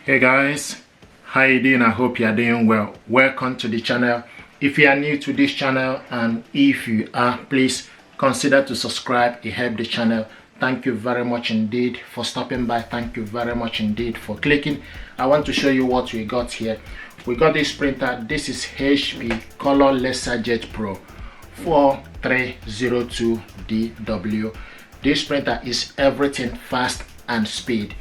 Hey guys, how you doing? I hope you are doing well. Welcome to the channel. If you are new to this channel, and if you are, please consider to subscribe. It helps the channel. Thank you very much indeed for stopping by. Thank you very much indeed for clicking. I want to show you what we got here. We got this printer. This is HP Color LaserJet Pro 4302DW. This printer is everything fast and speed.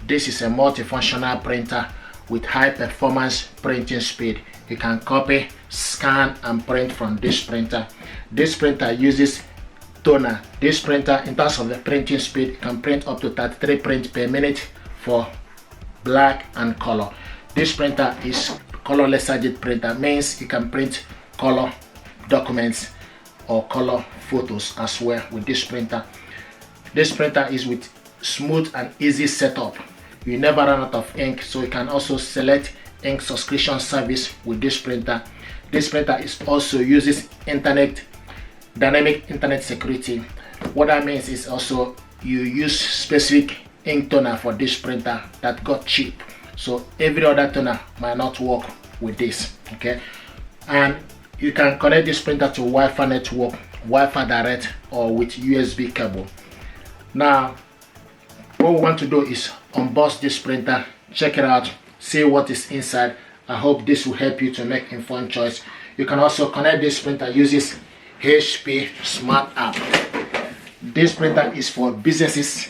This is a multifunctional printer with high performance printing speed. You can copy, scan and print from this printer. This printer uses toner. This printer, in terms of the printing speed, can print up to 33 prints per minute for black and color. This printer is color LaserJet printer, means you can print color documents or color photos as well with this printer. This printer is with smooth and easy setup. You never run out of ink, so you can also select ink subscription service with this printer. This printer is also uses dynamic internet security. What that means is also you use specific ink toner for this printer that got cheap, so every other toner might not work with this. Okay, and you can connect this printer to Wi-Fi network, Wi-Fi direct, or with USB cable. Now what we want to do is unbox this printer, check it out, see what is inside. I hope this will help you to make informed choice. You can also connect this printer uses HP Smart App. This printer is for businesses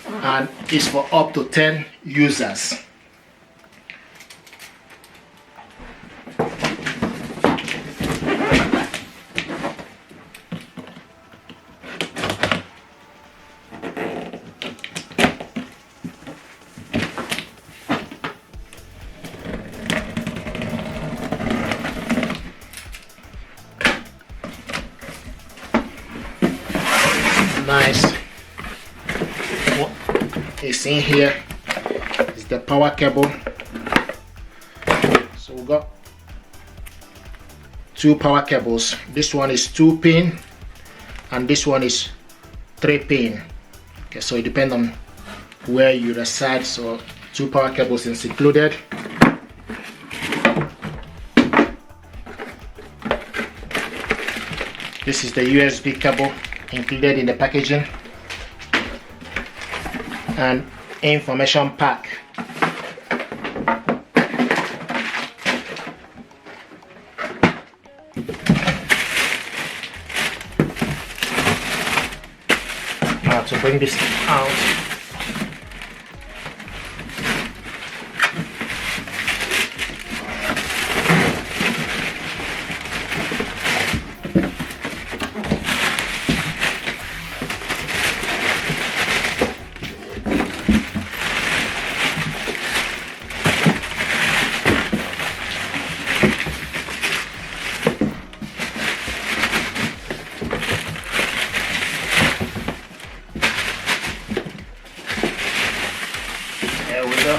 and is for up to 10 users. Nice. What is in here is the power cable. So we got two power cables. This one is 2-pin and this one is 3-pin. Okay, so it depends on where you reside. So two power cables is included. This is the USB cable included in the packaging, and information pack. Now to bring this out, there we go.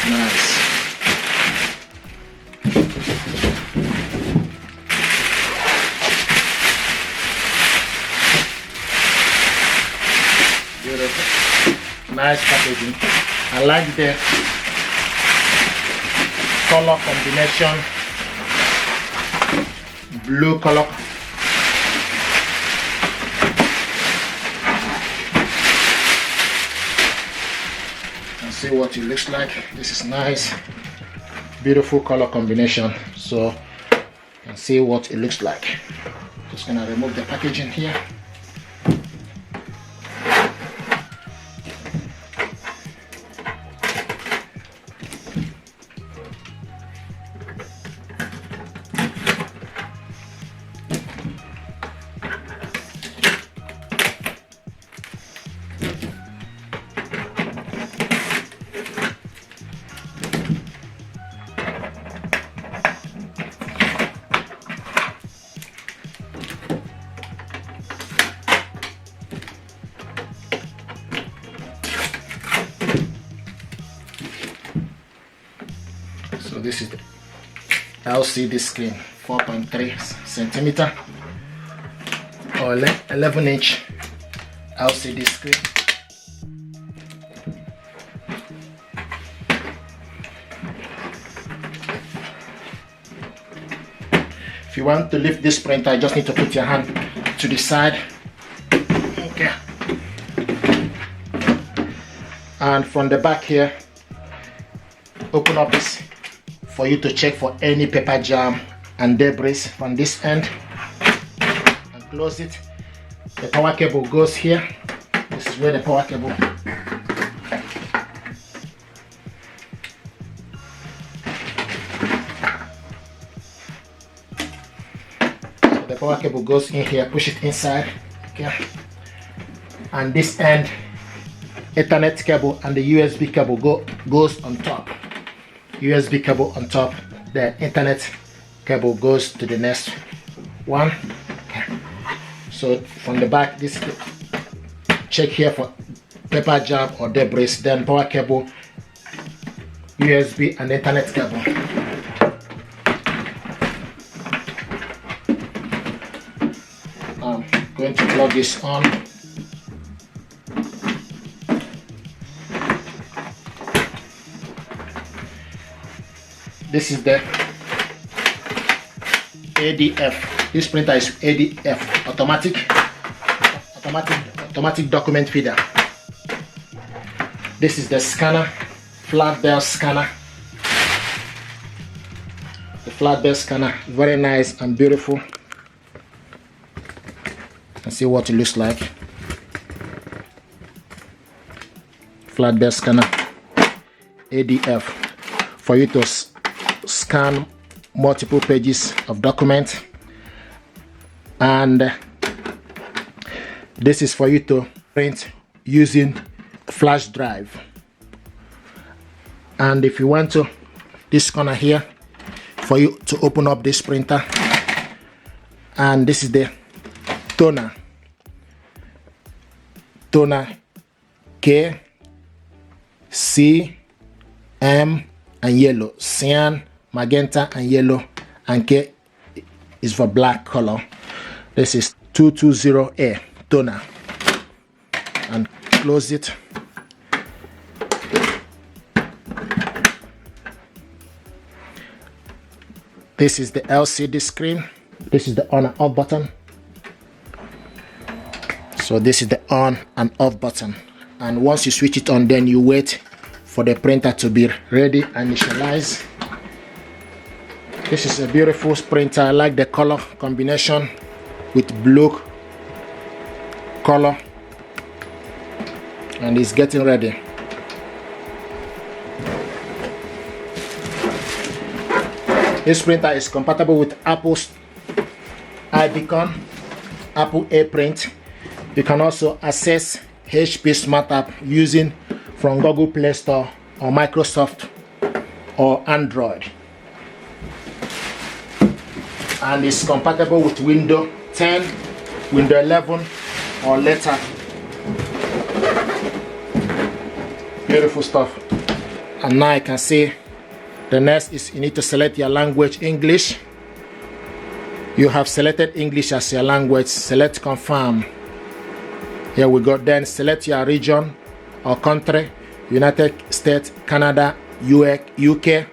Nice. Beautiful. Nice packaging. I like the color combination. Blue color. See what it looks like. This is nice, beautiful color combination. So you can see what it looks like. Just gonna remove the packaging here. So this is the LCD screen, 4.3 centimeter or 11-inch LCD screen. If you want to lift this printer, you just need to put your hand to the side. Okay. And from the back here, open up this for you to check for any paper jam and debris from this end, and close it. The power cable goes here. This is where the power cable . The power cable goes in here, push it inside, okay. And this end, Ethernet cable and the USB cable goes on top. USB cable on top, the Ethernet cable goes to the next one. Okay. So from the back, this is the check here for paper jam or debris, then power cable, USB and Ethernet cable. I'm going to plug this on. This is the ADF. This printer is ADF, automatic document feeder. This is the scanner, flat bell scanner. The flat bell scanner, very nice and beautiful. And see what it looks like. Flat bell scanner, ADF, for you to scan multiple pages of document, and this is for you to print using flash drive. And if you want to, this corner here for you to open up this printer, and this is the toner K, C, M and yellow, cyan, magenta and yellow, and K is for black color. This is 220A toner, and close it. This is the LCD screen. This is the on and off button. So this is the on and off button, and once you switch it on, then you wait for the printer to be ready and initialize. This is a beautiful printer. I like the color combination with blue color, and it's getting ready. This printer is compatible with Apple's iBeacon, Apple AirPrint. You can also access HP Smart App using from Google Play Store or Microsoft or Android, and it's compatible with Windows 10, Windows 11 or later. Beautiful stuff. And now I can see the next is you need to select your language, English. You have selected English as your language. Select confirm. Here we go. Then select your region or country, United States, Canada, UK.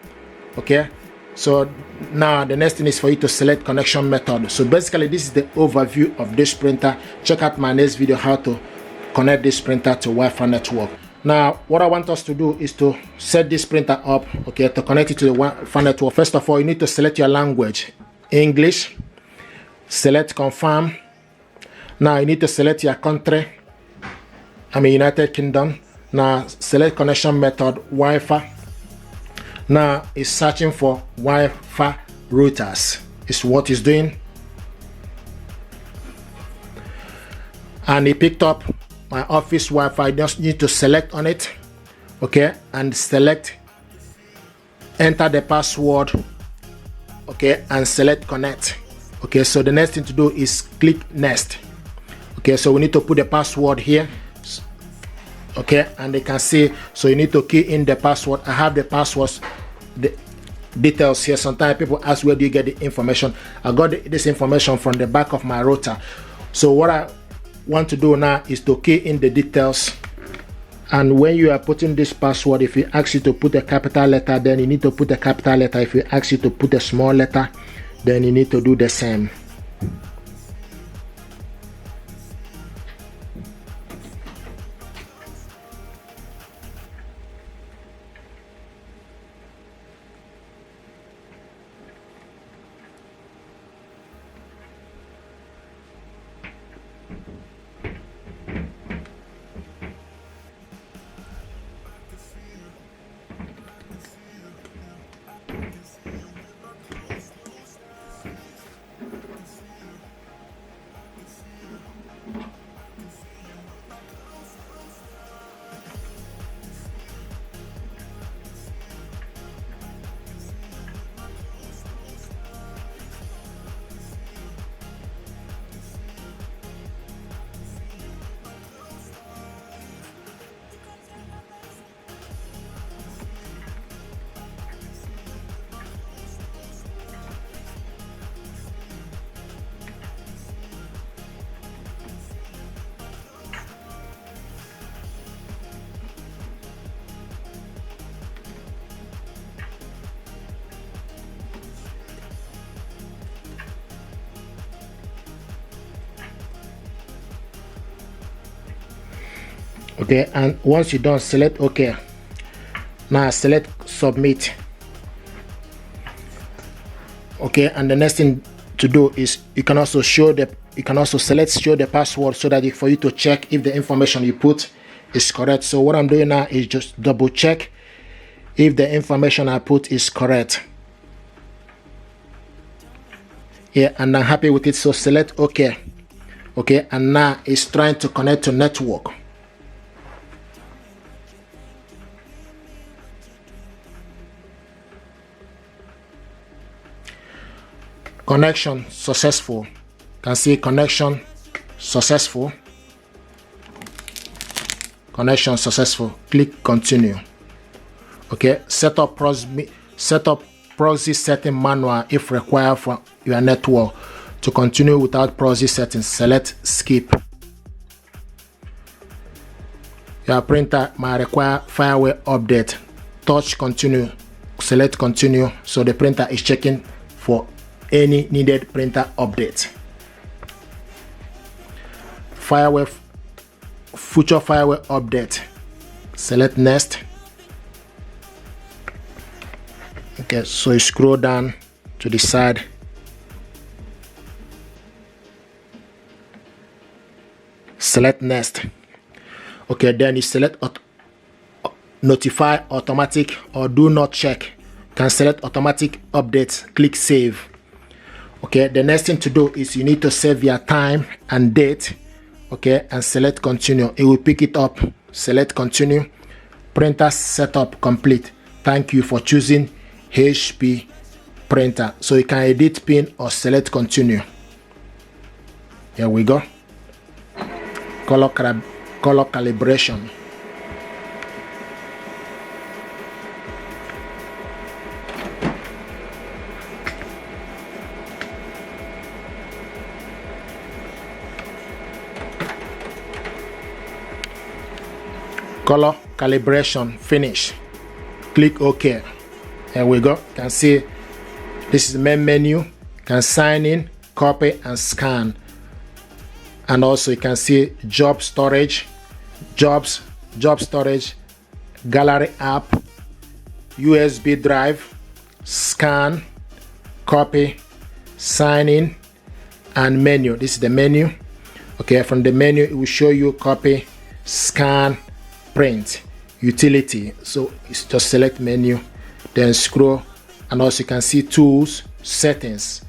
Okay, so now the next thing is for you to select connection method. So basically this is the overview of this printer. Check out my next video how to connect this printer to Wi-Fi network. Now what I want us to do is to set this printer up, okay, to connect it to the Wi-Fi network. First of all, you need to select your language, English. Select confirm. Now you need to select your country, United Kingdom. Now select connection method, Wi-Fi. Now it's searching for Wi-Fi routers. It's what it's doing, and it picked up my office Wi-Fi. Just need to select on it, okay, and select, enter the password, okay, and select connect. Okay, so the next thing to do is click next. Okay, so we need to put the password here, okay, and they can see. So you need to key in the password. I have the passwords, details here. Sometimes people ask, where do you get the information? I got this information from the back of my router. So what I want to do now is to key in the details. And when you are putting this password, if it asks you to put a capital letter, then you need to put a capital letter. If it asks you to put a small letter, then you need to do the same. Okay, and once you're done, select OK. Now select submit. Okay, and the next thing to do is you can also select show the password, so that for you to check if the information you put is correct. So what I'm doing now is just double check if the information I put is correct. Yeah, and I'm happy with it, so select OK. Okay, and now it's trying to connect to network. Connection successful. Can see connection successful. Connection successful. Click continue. Okay, set up proxy setting manual if required for your network. To continue without proxy settings, select skip. Your printer might require firmware update. Touch continue. Select continue. So the printer is checking for any needed printer update. Future firmware update. Select next. Okay, so you scroll down to the side. Select next. Okay, then you select notify automatic or do not check. Can select automatic updates. Click save. Okay, the next thing to do is you need to save your time and date. Okay, and select continue. It will pick it up. Select continue. Printer setup complete. Thank you for choosing HP printer. So you can edit pin or select continue. Here we go. Color calibration. Color calibration finish. Click OK. Here we go. You can see this is the main menu. You can sign in, copy and scan. And also you can see job storage, job storage, gallery app, USB drive, scan, copy, sign in, and menu. This is the menu. Okay, from the menu it will show you copy, scan, print, utility. So it's just select menu, then scroll, and also you can see tools, settings.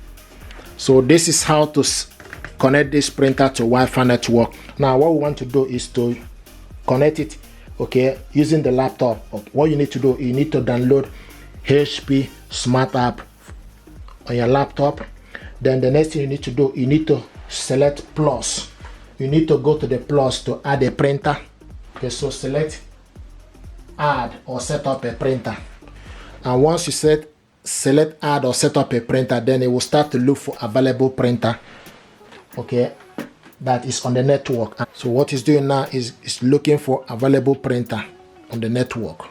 So this is how to connect this printer to Wi-Fi network. Now what we want to do is to connect it, okay, using the laptop. Okay, what you need to do, you need to download HP Smart App on your laptop. Then the next thing you need to do, you need to select plus. You need to go to the plus to add a printer. Okay, so select add or set up a printer. And once you select add or set up a printer, then it will start to look for available printer, okay, that is on the network. So what it's doing now is looking for available printer on the network.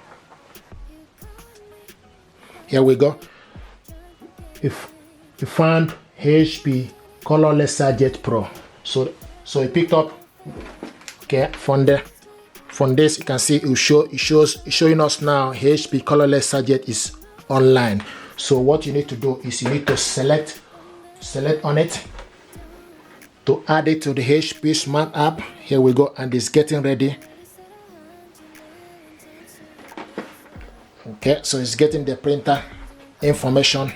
Here we go. If you found HP color LaserJet Pro, so it picked up, okay, from this you can see it's showing us now HP color LaserJet is online. So what you need to do is you need to select on it to add it to the HP Smart app. Here we go, and it's getting ready. Okay, so it's getting the printer information.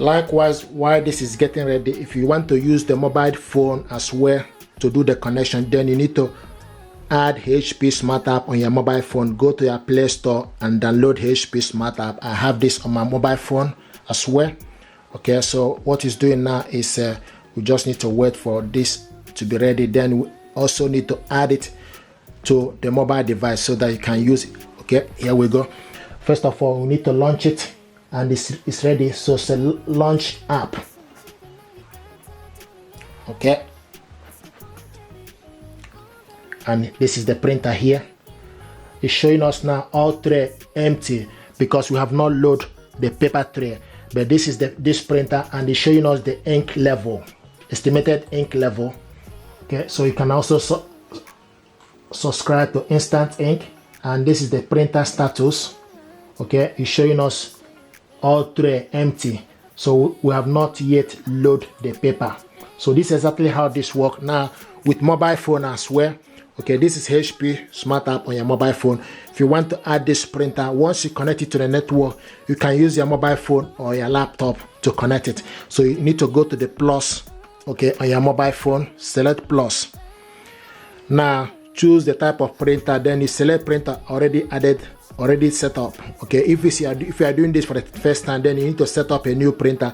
Likewise, while this is getting ready, if you want to use the mobile phone as well to do the connection, then you need to add HP Smart app on your mobile phone. Go to your Play Store and download HP Smart app. I have this on my mobile phone as well. Okay, so what it's doing now is we just need to wait for this to be ready. Then we also need to add it to the mobile device so that you can use it. Okay, here we go. First of all, we need to launch it, and it's ready. So it's a launch app. Okay, and this is the printer here. It's showing us now all tray empty because we have not loaded the paper tray, but this is this printer, and it's showing us the ink level, estimated ink level. Okay, so you can also subscribe to instant ink, and this is the printer status. Okay, it's showing us all tray empty, so we have not yet loaded the paper. So this is exactly how this works now with mobile phone as well. Okay, this is HP Smart app on your mobile phone. If you want to add this printer, once you connect it to the network, you can use your mobile phone or your laptop to connect it. So you need to go to the plus, okay, on your mobile phone, select plus. Now choose the type of printer, then you select printer already added, already set up. Okay, if you are doing this for the first time, then you need to set up a new printer.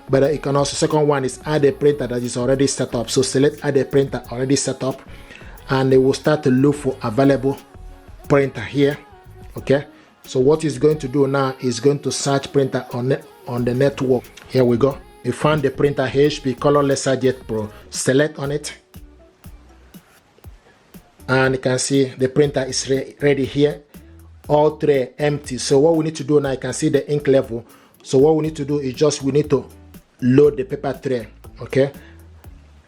But you can also, second one is add a printer that is already set up. So select add a printer already set up, and it will start to look for available printer here. Okay, so what it's going to do now is going to search printer on the network. Here we go. You found the printer HP color LaserJet Pro. Select on it, and you can see the printer is ready here. All tray empty. So what we need to do now, you can see the ink level. So what we need to do is we need to load the paper tray. Okay,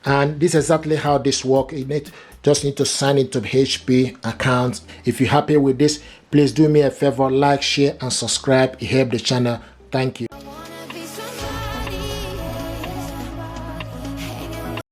and this is exactly how this works. You just need to sign into the HP account. If you're happy with this, please do me a favor, like, share and subscribe. It helps the channel. Thank you.